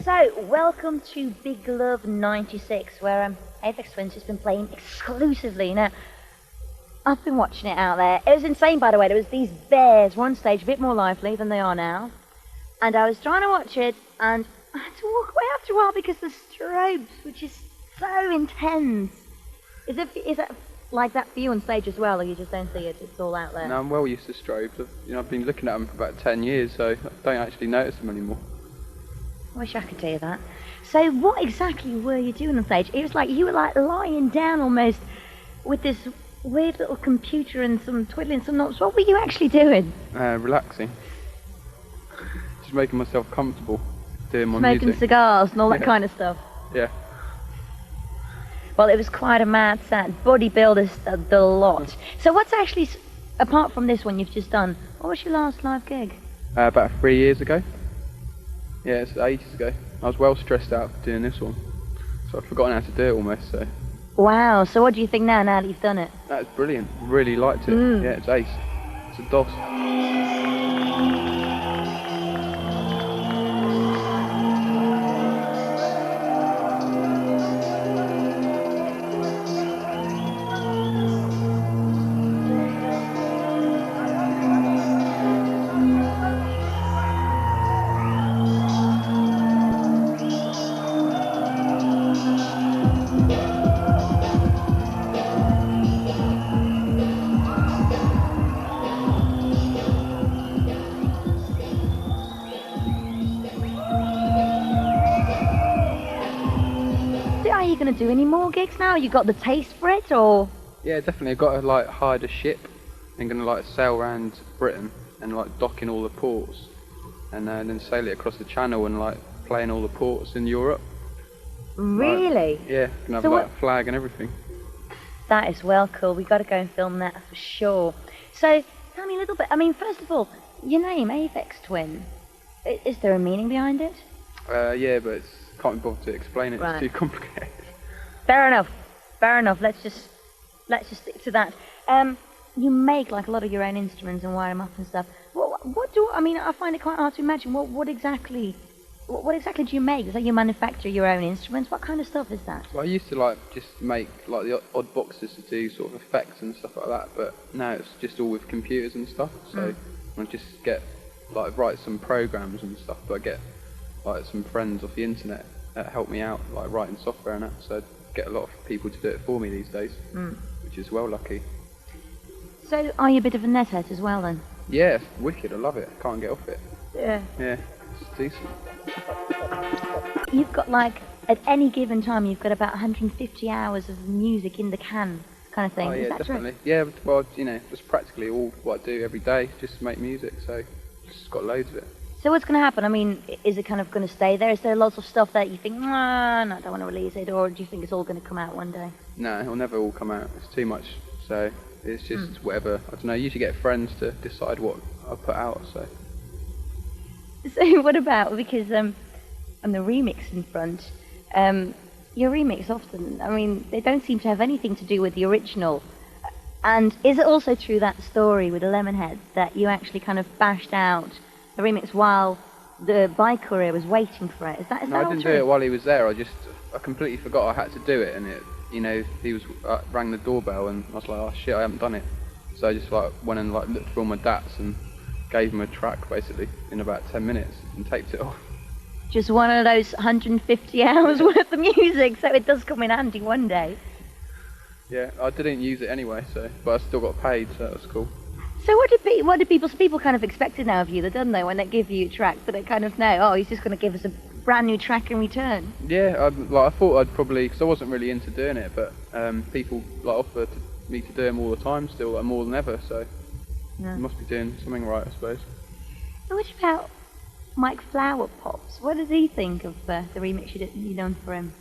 So, welcome to Big Love 96, where Aphex Twins has been playing exclusively. Now, I've been watching it out there. It was insane, by the way. There was these bears, one stage, a bit more lively than they are now. And I was trying to watch it, and I had to walk away after a while because the strobes were just so intense. Is that like that for you on stage as well, or you just don't see it? It's all out there? No, I'm well used to strobes. I've been looking at them for about 10 years, so I don't actually notice them anymore. I wish I could do that. So what exactly were you doing on stage? It was like you were like lying down almost with this weird little computer and some twiddling some knobs. What were you actually doing? Relaxing. Just making myself comfortable doing my music. Smoking cigars and all that kind of stuff. Yeah. Well, it was quite a mad set. Bodybuilders, the lot. So what's actually, apart from this one you've just done, what was your last live gig? About 3 years ago. Yeah, it's ages ago. I was well stressed out for doing this one, so I'd forgotten how to do it almost. So. Wow. So what do you think now that you've done it? That's brilliant. Really liked it. Yeah, it's ace. It's a DOS. Are you going to do any more gigs now? You got the taste for it, or? Yeah, definitely. I've got to hire a ship and going to sail around Britain and dock in all the ports and then sail it across the channel and play in all the ports in Europe. Really? Yeah, gonna have a flag and everything. That is well cool. We got to go and film that for sure. So tell me a little bit. I mean, first of all, your name, Aphex Twin. Is there a meaning behind it? Yeah, but can't be bothered to explain it. Right. It's too complicated. Fair enough. Fair enough. Let's just stick to that. You make a lot of your own instruments and wire them up and stuff. I find it quite hard to imagine. What exactly do you make? Is that you manufacture your own instruments? What kind of stuff is that? Well, I used to just make the odd boxes to do sort of effects and stuff like that, but now it's just all with computers and stuff. So I just get write some programs and stuff. But I get some friends off the internet that help me out, writing software and that. So I get a lot of people to do it for me these days, which is well lucky. So are you a bit of a nethead as well then? Yeah, it's wicked. I love it. I can't get off it. Yeah. Yeah, it's decent. You've got at any given time you've got about 150 hours of music in the can, kind of thing. Oh yeah, is that definitely. True? Yeah, well, that's practically all what I do every day, just make music. So just got loads of it. So what's going to happen? I mean, is it kind of going to stay there? Is there lots of stuff that you think, no, I don't want to release it, or do you think it's all going to come out one day? No, it'll never all come out. It's too much. So it's just whatever. I don't know. I usually get friends to decide what I put out. So what about, because on the remixing front, your remix often, I mean, they don't seem to have anything to do with the original. And is it also true, that story with the Lemonheads, that you actually kind of bashed out the remix while the bike courier was waiting for it? Is that I didn't do it while he was there. I completely forgot I had to do it, and he was rang the doorbell, and I was like, oh shit, I haven't done it. So I just went and looked through all my DATs and gave him a track basically in about 10 minutes and taped it off. Just one of those 150 hours worth of music, so it does come in handy one day. Yeah, I didn't use it anyway, but I still got paid, so that was cool. So what do people kind of expect it now of you, don't they, when they give you a track, but they kind of know, oh, he's just going to give us a brand new track in return? Yeah, I thought I'd probably, because I wasn't really into doing it, but people offer me to do them all the time still, more than ever, so I must be doing something right, I suppose. So what about Mike Flower Pops? What does he think of the remix you done for him?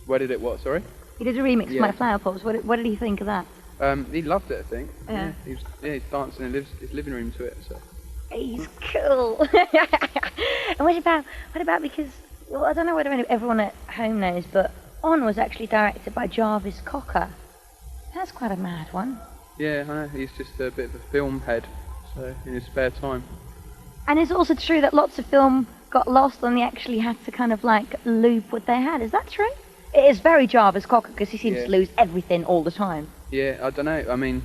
Where did it what, sorry? You did a remix for Mike Flower Pops. What did he think of that? He loved it, I think. Yeah. He's dancing in his living room to it. So. He's cool. And what about because, well, I don't know whether everyone at home knows, but On was actually directed by Jarvis Cocker. That's quite a mad one. Yeah, I know. He's just a bit of a film head, so in his spare time. And it's also true that lots of film got lost and they actually had to kind of like loop what they had. Is that true? It is very Jarvis Cocker because he seems to lose everything all the time. Yeah, I don't know. I mean,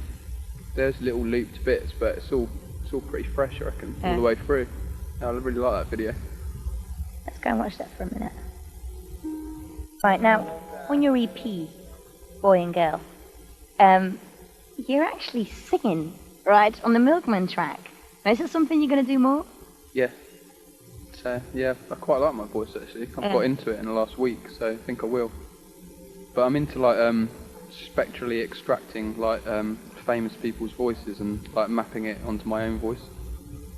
there's little looped bits, but it's all pretty fresh, I reckon, all the way through. I really like that video. Let's go and watch that for a minute. Right, now, on your EP, Boy and Girl, you're actually singing, right, on the Milkman track. Now, is that something you're going to do more? Yeah. So, yeah, I quite like my voice, actually. I've got into it in the last week, so I think I will. But I'm into, like, spectrally extracting, like, famous people's voices and, like, mapping it onto my own voice.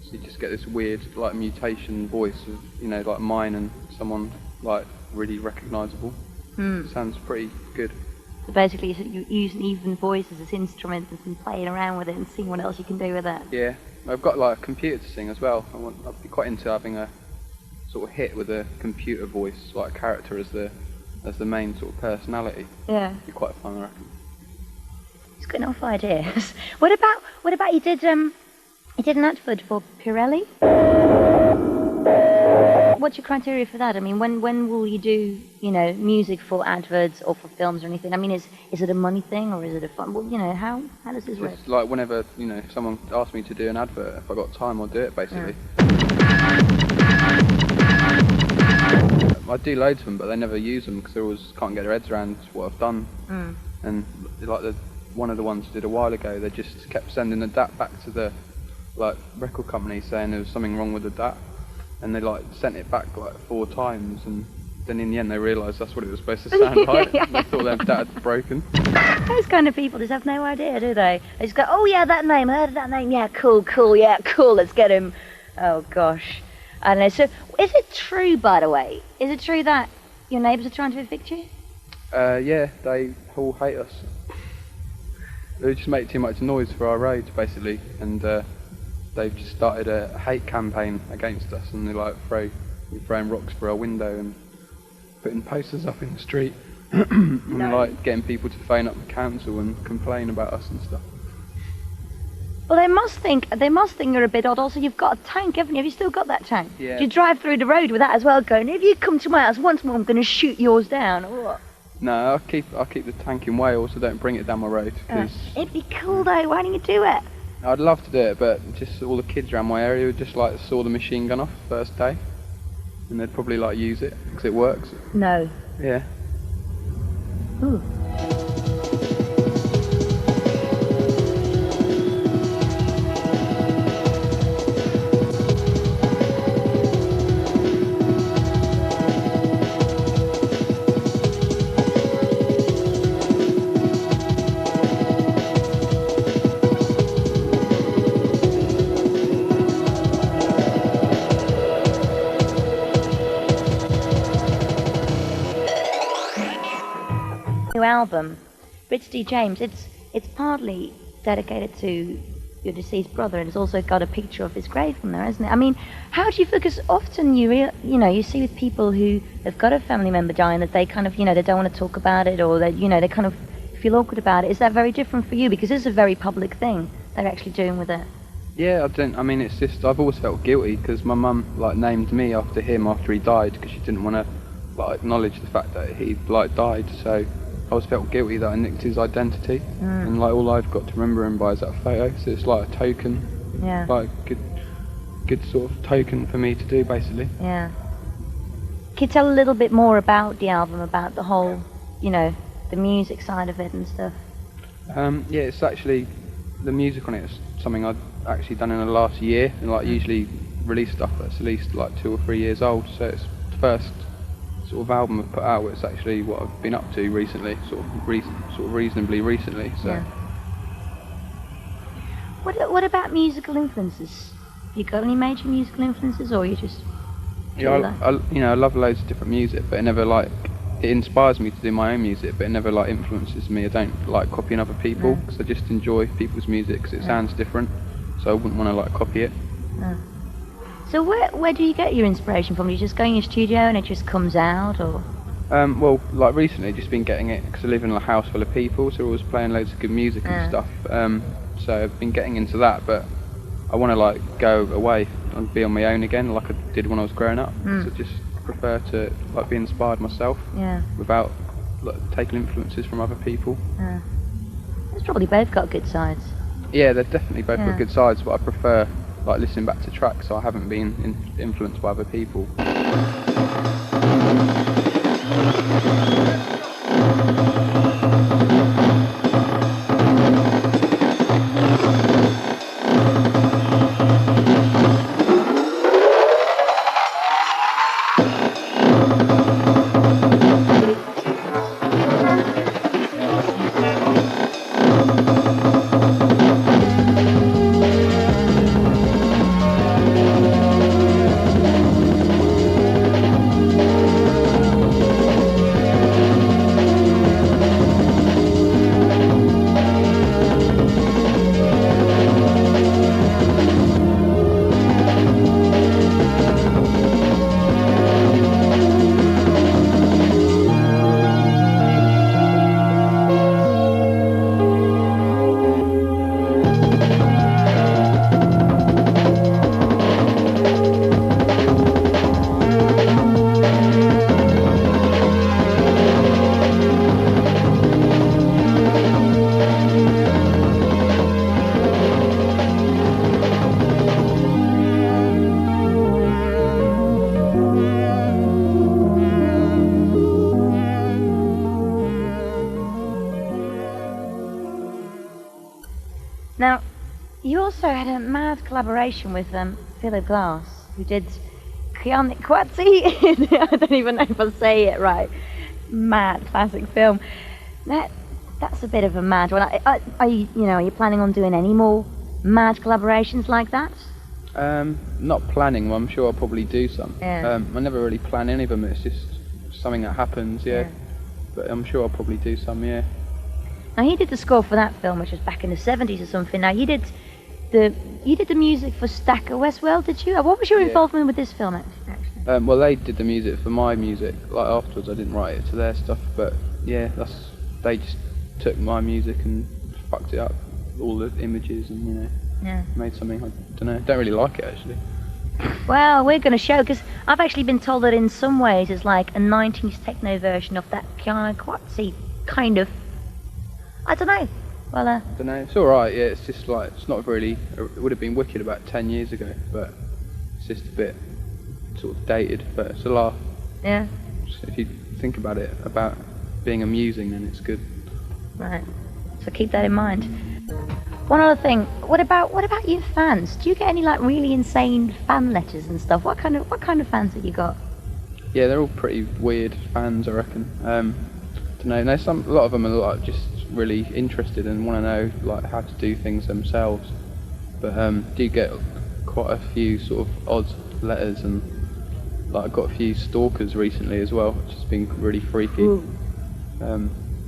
So you just get this weird, like, mutation voice of, you know, like mine and someone, like, really recognisable. It sounds pretty good. So basically you're using even voices as instruments and playing around with it and seeing what else you can do with it. Yeah, I've got like a computer to sing as well. I'd be quite into having a sort of hit with a computer voice, like a character as the main sort of personality. Yeah. It'd be quite fun, I reckon. It's got enough ideas. What about you did an advert for Pirelli? What's your criteria for that? I mean, when will you do, you know, music for adverts or for films or anything? I mean, is it a money thing or is it a fun? Well, you know, how does this work? Just like whenever, you know, if someone asks me to do an advert, if I got time, I'll do it, basically. I do loads of them, but they never use them because they always can't get their heads around what I've done. And like one of the ones I did a while ago, they just kept sending the DAT back to the like record company saying there was something wrong with the DAT. And they like sent it back like 4 times, and then in the end they realised that's what it was supposed to sound like. They thought their dad had broken. Those kind of people just have no idea, do they? They just go, oh yeah, that name, I heard of that name, yeah, cool, yeah, cool, let's get him. Oh gosh. I don't know, so is it true, by the way, is it true that your neighbours are trying to evict you? Yeah, they all hate us. They just make too much noise for our roads, basically, and they've just started a hate campaign against us, and they're like throwing rocks through our window and putting posters up in the street and like getting people to phone up the council and complain about us and stuff. Well, they must think you're a bit odd. Also, you've got a tank, haven't you? Have you still got that tank? Yeah. Do you drive through the road with that as well, going, if you come to my house once more, I'm going to shoot yours down, or what? No, I keep the tank in Wales, so don't bring it down my road. It'd be cool though. Why don't you do it? I'd love to do it, but just all the kids around my area would just like saw the machine gun off first day, and they'd probably like use it because it works. No. Yeah. Ooh. Album, Rich D. James, it's partly dedicated to your deceased brother, and it's also got a picture of his grave on there, isn't it? I mean, how do you feel? Because often you see with people who have got a family member dying that they kind of, you know, they don't want to talk about it, or that, you know, they kind of feel awkward about it. Is that very different for you? Because it's a very public thing they're actually doing with it. Yeah, I mean, it's just I've always felt guilty because my mum like named me after him after he died because she didn't want to like acknowledge the fact that he like died. So I always felt guilty that I nicked his identity, and like all I've got to remember him by is that photo. So it's like a token, like good sort of token for me to do, basically. Yeah. Can you tell a little bit more about the album, about the whole, you know, the music side of it and stuff? Yeah, it's actually the music on it is something I've actually done in the last year, and like usually release stuff that's at least like 2 or 3 years old. So it's the first sort of album I've put out. It's actually what I've been up to recently, sort of reasonably recently. So. Yeah. What about musical influences? You got any major musical influences, or you just? Yeah, I love loads of different music, but it inspires me to do my own music, but it never like influences me. I don't like copying other people because I just enjoy people's music because it sounds different. So I wouldn't want to like copy it. No. So where do you get your inspiration from? Do you just go in your studio and it just comes out, or? Well, like recently, just been getting it because I live in a house full of people, so we're always playing loads of good music and stuff. So I've been getting into that, but I want to like go away I'd be on my own again, like I did when I was growing up. So I just prefer to like be inspired myself, without like taking influences from other people. It's probably both got good sides. Yeah, they've definitely both got good sides, but I prefer like listening back to tracks, so I haven't been influenced by other people. Now, you also had a mad collaboration with Philip Glass, who did Carn. I don't even know if I say it right. Mad classic film. That's a bit of a mad one. Are you planning on doing any more mad collaborations like that? Not planning. Well, I'm sure I'll probably do some. Yeah. I never really plan any of them. It's just something that happens. Yeah. But I'm sure I'll probably do some. Yeah. Now, he did the score for that film, which was back in the 70s or something. Now, you did the music for Stacker Westworld, did you? What was your involvement with this film, actually? Well, they did the music for my music. Like, afterwards, I didn't write it to their stuff, but yeah, they just took my music and fucked it up, all the images, and made something. I don't know. Don't really like it, actually. Well, we're going to show, because I've actually been told that in some ways it's like a 90s techno version of that Kiana Quatsi kind of. I don't know. Well, I don't know. It's all right. Yeah, it's just like it's not really. It would have been wicked about 10 years ago, but it's just a bit sort of dated. But it's a laugh. Yeah. So if you think about it, about being amusing, then it's good. Right. So keep that in mind. One other thing. What about your fans? Do you get any like really insane fan letters and stuff? What kind of fans have you got? Yeah, they're all pretty weird fans, I reckon. Don't know. A lot of them are like just really interested and want to know like how to do things themselves, but do get quite a few sort of odd letters, and like I've got a few stalkers recently as well, which has been really freaky.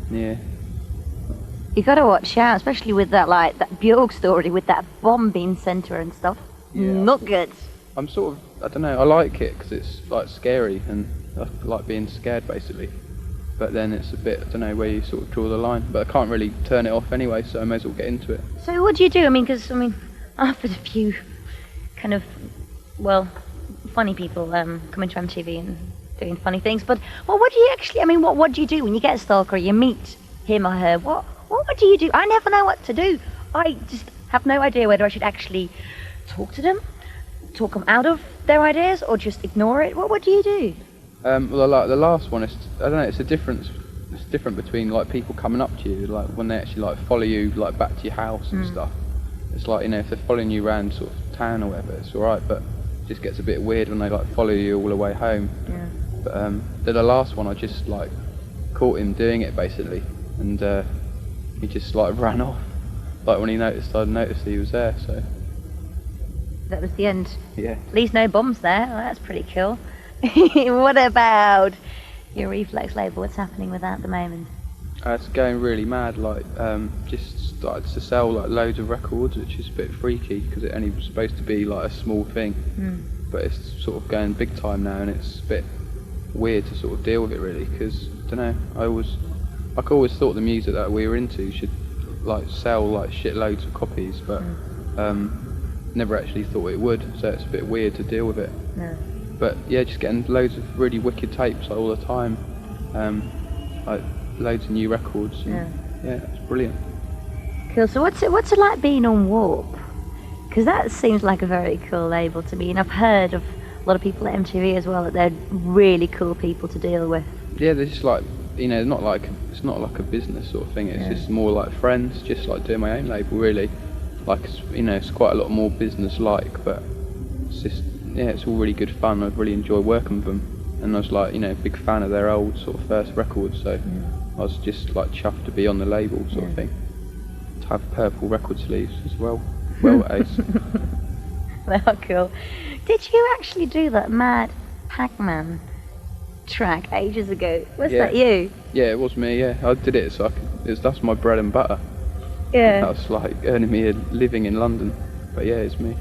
Yeah, you gotta watch out, especially with that Bjork story with that bomb being sent her and stuff. Not good. I'm sort of, I don't know, I like it because it's like scary and I like being scared basically. But then it's a bit, I don't know where you sort of draw the line. But I can't really turn it off anyway, so I may as well get into it. So what do you do? I've had a few kind of, funny people coming to MTV and doing funny things. But what do you actually, what do you do when you get a stalker, you meet him or her? What do you do? I never know what to do. I just have no idea whether I should actually talk to them, talk them out of their ideas, or just ignore it. What do you do? Well, like the last one is, I don't know, it's different between like people coming up to you, like when they actually like follow you like back to your house and stuff. It's like, if they're following you around sort of town or whatever, it's alright, but it just gets a bit weird when they like follow you all the way home. Yeah. But the last one, I just like caught him doing it basically, and he just like ran off. Like when he noticed I'd noticed he was there, so. That was the end. Yeah. At least no bombs there. Well, that's pretty cool. What about your Reflex label? What's happening with that at the moment? It's going really mad. Like, just started to sell like loads of records, which is a bit freaky because it only was supposed to be like a small thing. But it's sort of going big time now, and it's a bit weird to sort of deal with it really. Because I don't know. I always thought the music that we were into should like sell like shitloads of copies, but never actually thought it would, so it's a bit weird to deal with it. No. But yeah, just getting loads of really wicked tapes like, all the time, like loads of new records. And, yeah, it's brilliant. Cool. So what's it like being on Warp? Because that seems like a very cool label to me, and I've heard of a lot of people at MTV as well that they're really cool people to deal with. Yeah, they're just like, you know, it's not like a business sort of thing. It's just more like friends, just like doing my own label really. Like, you know, it's quite a lot more business-like, but it's just, yeah, it's all really good fun. I really enjoy working with them, and I was like, you know, a big fan of their old sort of first records, so I was just like chuffed to be on the label sort of thing. To have purple record sleeves as well. Well, ace. Well, cool. Did you actually do that Mad Pac-Man track ages ago? Was that you? Yeah, it was me. Yeah, I did it so that's my bread and butter. Yeah. That was like earning me a living in London. But yeah, it's me.